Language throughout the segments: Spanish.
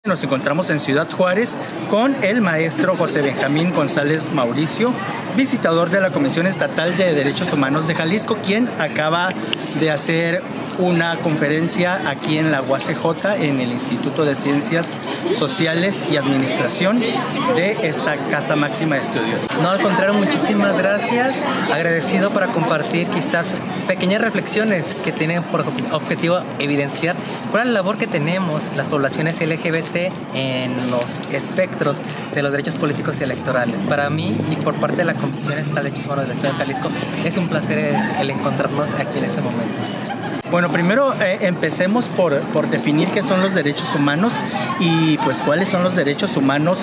Nos encontramos en Ciudad Juárez con el maestro José Benjamín González Mauricio, visitador de la Comisión Estatal de Derechos Humanos de Jalisco, quien acaba de hacer una conferencia aquí en la UACJ, en el Instituto de Ciencias Sociales y Administración de esta Casa Máxima de Estudios. No, al contrario, muchísimas gracias. Agradecido para compartir quizás pequeñas reflexiones que tienen por objetivo evidenciar cuál es la labor que tenemos las poblaciones LGBT en los espectros de los derechos políticos y electorales. Para mí y por parte de la Comisión Estatal de Derechos Humanos del Estado de Jalisco es un placer el encontrarnos aquí en este momento. Bueno, primero empecemos por definir qué son los derechos humanos y pues cuáles son los derechos humanos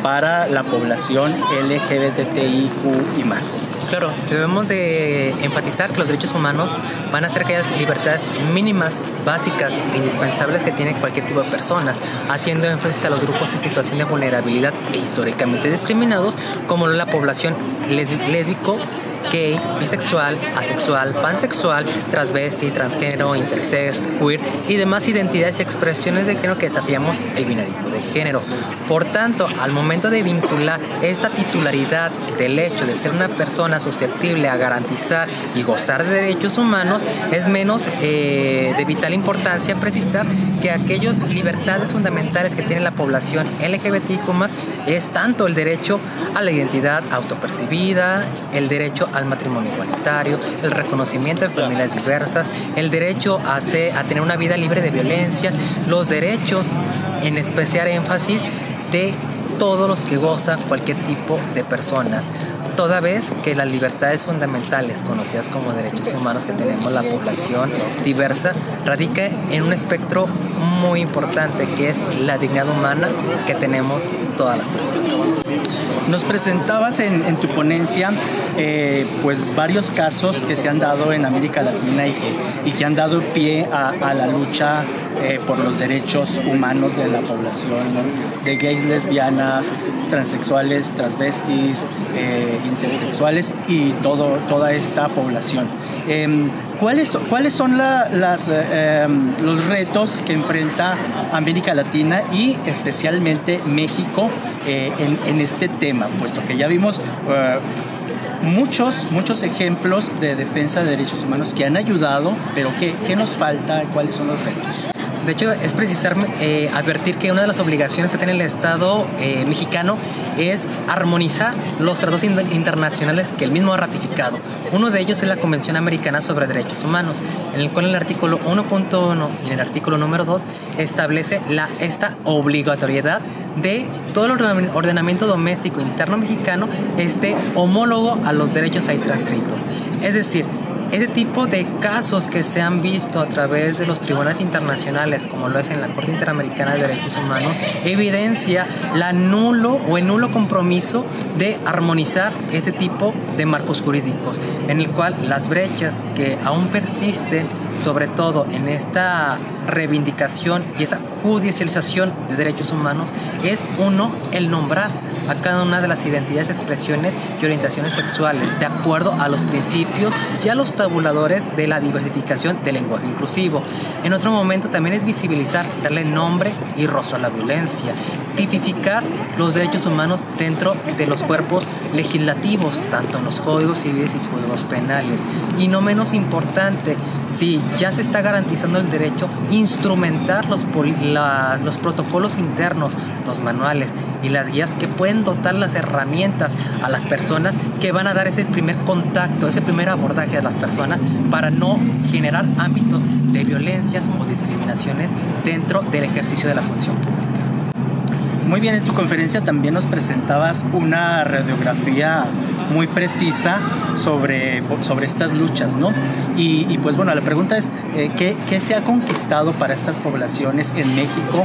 para la población LGBTIQ y más. Claro, debemos de enfatizar que los derechos humanos van a ser aquellas libertades mínimas, básicas e indispensables que tiene cualquier tipo de personas, haciendo énfasis a los grupos en situación de vulnerabilidad e históricamente discriminados, como la población lésbico, gay, bisexual, asexual, pansexual, transvesti, transgénero, intersex, queer y demás identidades y expresiones de género que desafiamos el binarismo de género. Por tanto, al momento de vincular esta titularidad del hecho de ser una persona susceptible a garantizar y gozar de derechos humanos, es menos de vital importancia precisar que aquellas libertades fundamentales que tiene la población LGBTIQ+, es tanto el derecho a la identidad autopercibida, el derecho al matrimonio igualitario, el reconocimiento de familias diversas, el derecho a tener una vida libre de violencias, los derechos, en especial énfasis, de todos los que goza cualquier tipo de personas. Toda vez que las libertades fundamentales, conocidas como derechos humanos que tenemos la población diversa, radica en un espectro muy importante que es la dignidad humana que tenemos todas las personas. Nos presentabas en tu ponencia pues varios casos que se han dado en América Latina y que han dado pie a la lucha por los derechos humanos de la población, ¿no? De gays, lesbianas, transexuales, transvestis, intersexuales y toda esta población. ¿Cuáles son los retos que enfrenta América Latina y especialmente México en este tema? Puesto que ya vimos muchos ejemplos de defensa de derechos humanos que han ayudado, pero ¿qué nos falta? ¿Cuáles son los retos? De hecho, es advertir que una de las obligaciones que tiene el Estado mexicano es armonizar los tratados internacionales que él mismo ha ratificado. Uno de ellos es la Convención Americana sobre Derechos Humanos, en el cual el artículo 1.1 y en el artículo número 2 establece esta obligatoriedad de todo el ordenamiento doméstico interno mexicano homólogo a los derechos ahí transcritos. Es decir, ese tipo de casos que se han visto a través de los tribunales internacionales, como lo es en la Corte Interamericana de Derechos Humanos, evidencia el nulo compromiso de armonizar este tipo de marcos jurídicos, en el cual las brechas que aún persisten, sobre todo en esta reivindicación y esta judicialización de derechos humanos, es el nombrar a cada una de las identidades, expresiones y orientaciones sexuales de acuerdo a los principios y a los tabuladores de la diversificación del lenguaje inclusivo. En otro momento también es visibilizar, darle nombre y rostro a la violencia, tipificar los derechos humanos dentro de los cuerpos legislativos, tanto en los códigos civiles y códigos penales. Y no menos importante, si ya se está garantizando el derecho, instrumentar los protocolos internos, los manuales y las guías que pueden dotar las herramientas a las personas que van a dar ese primer contacto, ese primer abordaje a las personas para no generar ámbitos de violencias o discriminaciones dentro del ejercicio de la función pública. Muy bien, en tu conferencia también nos presentabas una radiografía muy precisa sobre estas luchas, ¿no? Y pues bueno, la pregunta es, ¿qué se ha conquistado para estas poblaciones en México?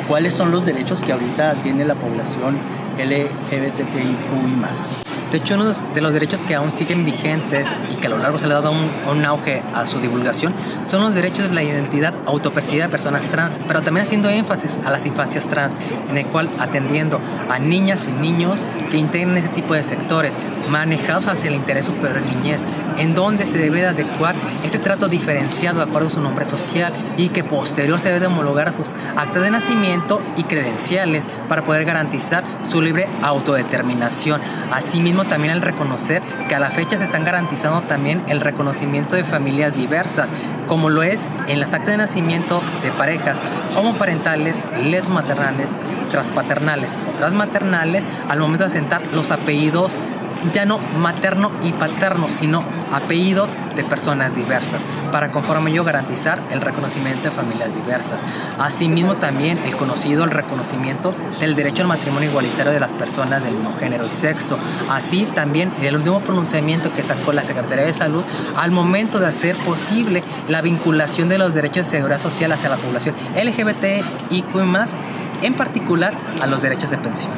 ¿Cuáles son los derechos que ahorita tiene la población LGBTIQ y más? De hecho, uno de los derechos que aún siguen vigentes y que a lo largo se le ha dado un auge a su divulgación son los derechos de la identidad autopercibida de personas trans, pero también haciendo énfasis a las infancias trans, en el cual atendiendo a niñas y niños que integran este tipo de sectores, manejados hacia el interés superior de la niñez, en donde se debe de adecuar ese trato diferenciado de acuerdo a su nombre social y que posterior se debe de homologar a sus actas de nacimiento y credenciales para poder garantizar su libre autodeterminación. Asimismo, también el reconocer que a la fecha se están garantizando también el reconocimiento de familias diversas, como lo es en las actas de nacimiento de parejas homoparentales, lesbomaternales, transpaternales o transmaternales, al momento de asentar los apellidos ya no materno y paterno, sino apellidos de personas diversas, para conforme ello garantizar el reconocimiento de familias diversas. Asimismo, también el reconocimiento del derecho al matrimonio igualitario de las personas del mismo género y sexo. Así también el último pronunciamiento que sacó la Secretaría de Salud al momento de hacer posible la vinculación de los derechos de seguridad social hacia la población LGBTIQ+, en particular a los derechos de pensión.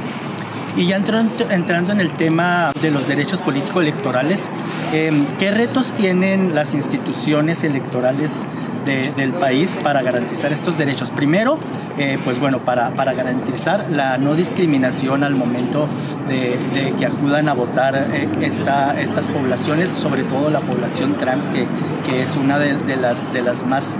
Y ya entrando en el tema de los derechos político-electorales, ¿qué retos tienen las instituciones electorales del país para garantizar estos derechos? Primero, pues bueno, para garantizar la no discriminación al momento de que acudan a votar estas poblaciones, sobre todo la población trans, que es una de las más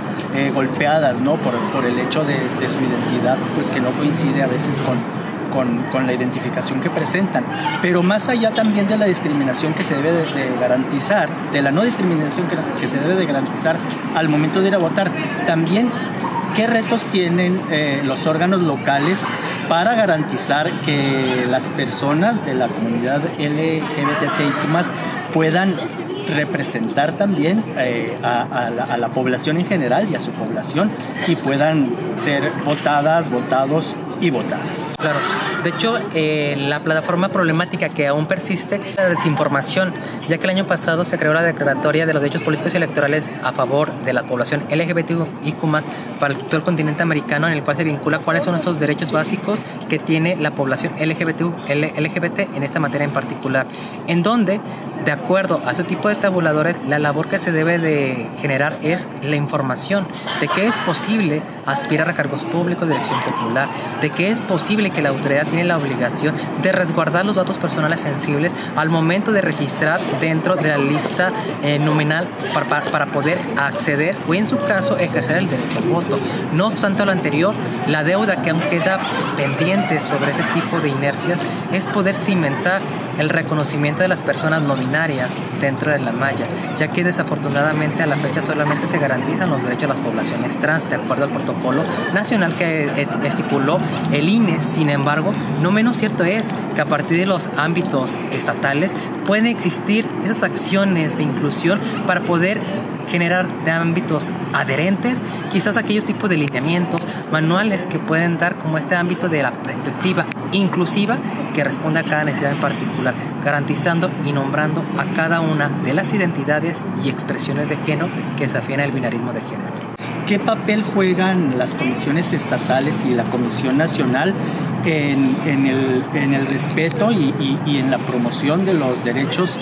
golpeadas, ¿no? por el hecho de su identidad, pues que no coincide a veces con la identificación que presentan. Pero más allá también de la discriminación que se debe de garantizar, de la no discriminación que se debe de garantizar al momento de ir a votar, también qué retos tienen los órganos locales para garantizar que las personas de la comunidad LGBTIQ+ puedan representar también a la población en general y a su población, y puedan ser votadas, votados y votadas. Claro. De hecho, la plataforma problemática que aún persiste es la desinformación, ya que el año pasado se creó la Declaratoria de los Derechos Políticos y Electorales a favor de la población LGBTIQ+ para todo el continente americano, en el cual se vincula cuáles son esos derechos básicos que tiene la población LGBT en esta materia en particular, en donde, de acuerdo a ese tipo de tabuladores, la labor que se debe de generar es la información de que es posible aspirar a cargos públicos de elección popular, de que es posible que la autoridad tiene la obligación de resguardar los datos personales sensibles al momento de registrar dentro de la lista nominal para poder acceder o, en su caso, ejercer el derecho al voto. No obstante lo anterior, la deuda que aún queda pendiente sobre ese tipo de inercias es poder cimentar el reconocimiento de las personas no binarias dentro de la malla, ya que desafortunadamente a la fecha solamente se garantizan los derechos de las poblaciones trans de acuerdo al protocolo nacional que estipuló el INE. Sin embargo, no menos cierto es que a partir de los ámbitos estatales pueden existir esas acciones de inclusión para poder generar de ámbitos adherentes, quizás aquellos tipos de lineamientos, manuales que pueden dar como este ámbito de la perspectiva inclusiva que responde a cada necesidad en particular, garantizando y nombrando a cada una de las identidades y expresiones de género que desafían el binarismo de género. ¿Qué papel juegan las comisiones estatales y la Comisión Nacional en el respeto y en la promoción de los derechos,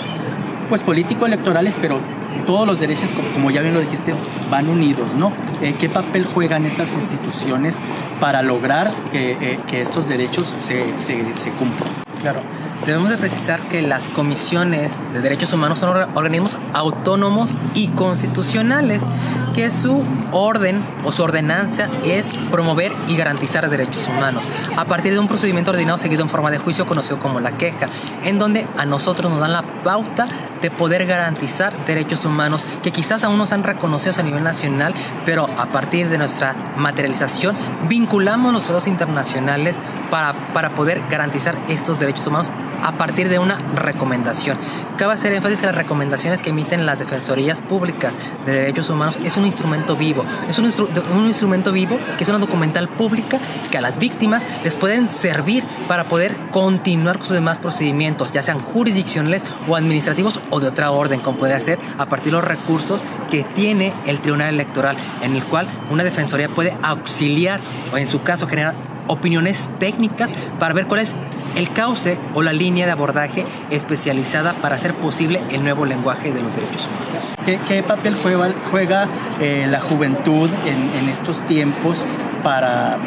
pues, político-electorales, pero todos los derechos, como ya bien lo dijiste, van unidos, ¿no? ¿Qué papel juegan estas instituciones para lograr que estos derechos se cumplan? Claro, debemos de precisar que las comisiones de derechos humanos son organismos autónomos y constitucionales, que su orden o su ordenanza es promover y garantizar derechos humanos a partir de un procedimiento ordenado seguido en forma de juicio conocido como la queja, en donde a nosotros nos dan la pauta de poder garantizar derechos humanos que quizás aún no sean reconocidos a nivel nacional, pero a partir de nuestra materialización vinculamos los tratados internacionales para poder garantizar estos derechos humanos a partir de una recomendación. Cabe hacer énfasis en las recomendaciones que emiten las defensorías públicas de derechos humanos. Es un instrumento vivo, es un instrumento vivo que es una documental pública que a las víctimas les pueden servir para poder continuar con sus demás procedimientos, ya sean jurisdiccionales o administrativos o de otra orden, como podría ser a partir de los recursos que tiene el Tribunal Electoral, en el cual una defensoría puede auxiliar o, en su caso, generar opiniones técnicas para ver cuál es el cauce o la línea de abordaje especializada para hacer posible el nuevo lenguaje de los derechos humanos. ¿Qué papel juega la juventud en estos tiempos para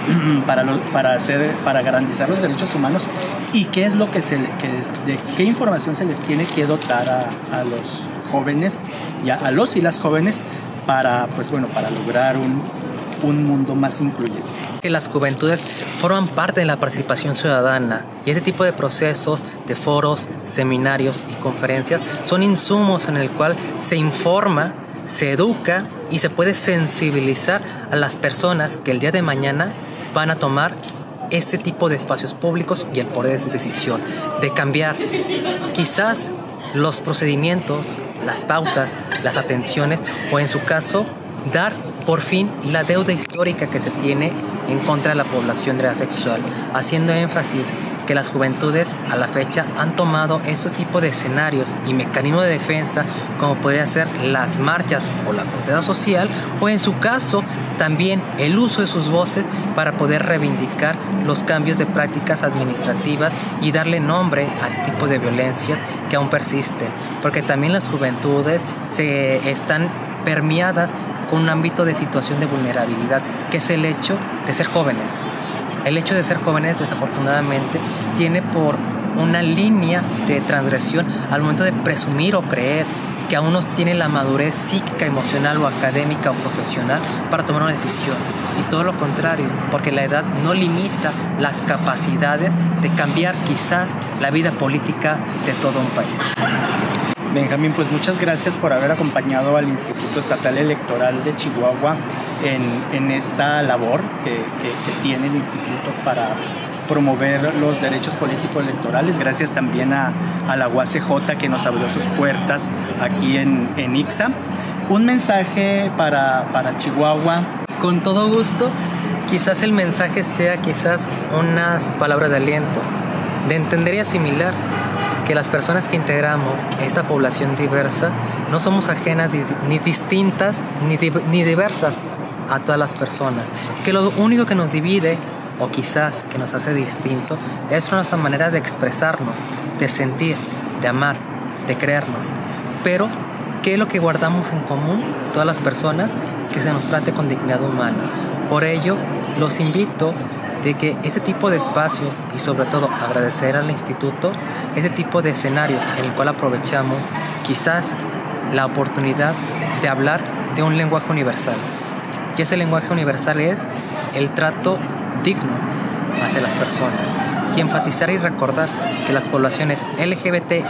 garantizar los derechos humanos? ¿Y qué es lo que qué información se les tiene que dotar a los jóvenes y a los y las jóvenes para, pues bueno, para lograr un mundo más incluyente. Que las juventudes forman parte de la participación ciudadana y este tipo de procesos, de foros, seminarios y conferencias son insumos en el cual se informa, se educa y se puede sensibilizar a las personas que el día de mañana van a tomar este tipo de espacios públicos y el poder de decisión, de cambiar quizás los procedimientos, las pautas, las atenciones o en su caso dar por fin la deuda histórica que se tiene en contra de la población transexual, haciendo énfasis que las juventudes a la fecha han tomado estos tipos de escenarios y mecanismos de defensa como podría ser las marchas o la protesta social o en su caso también el uso de sus voces para poder reivindicar los cambios de prácticas administrativas y darle nombre a este tipo de violencias que aún persisten, porque también las juventudes se están permeadas con un ámbito de situación de vulnerabilidad, que es el hecho de ser jóvenes. El hecho de ser jóvenes, desafortunadamente, tiene por una línea de transgresión al momento de presumir o creer que aún no tiene la madurez psíquica, emocional o académica o profesional para tomar una decisión. Y todo lo contrario, porque la edad no limita las capacidades de cambiar quizás la vida política de todo un país. Benjamín, pues muchas gracias por haber acompañado al Instituto Estatal Electoral de Chihuahua en esta labor que tiene el instituto para promover los derechos políticos electorales. Gracias también a la UACJ que nos abrió sus puertas aquí en Ixá. Un mensaje para Chihuahua. Con todo gusto, quizás el mensaje sea quizás unas palabras de aliento, de entender y asimilar que las personas que integramos esta población diversa no somos ajenas ni distintas ni diversas a todas las personas, que lo único que nos divide o quizás que nos hace distinto es nuestra manera de expresarnos, de sentir, de amar, de creernos, pero ¿qué es lo que guardamos en común todas las personas? Que se nos trate con dignidad humana. Por ello, los invito de que ese tipo de espacios y sobre todo agradecer al instituto ese tipo de escenarios en el cual aprovechamos quizás la oportunidad de hablar de un lenguaje universal, y ese lenguaje universal es el trato digno hacia las personas y enfatizar y recordar que las poblaciones LGBTIQ+,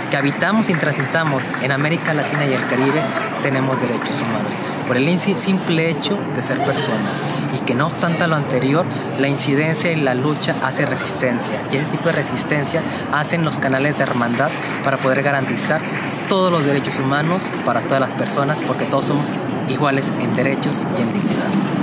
que habitamos y transitamos en América Latina y el Caribe tenemos derechos humanos por el simple hecho de ser personas, y que no obstante lo anterior, la incidencia y la lucha hace resistencia, y ese tipo de resistencia hacen los canales de hermandad para poder garantizar todos los derechos humanos para todas las personas, porque todos somos iguales en derechos y en dignidad.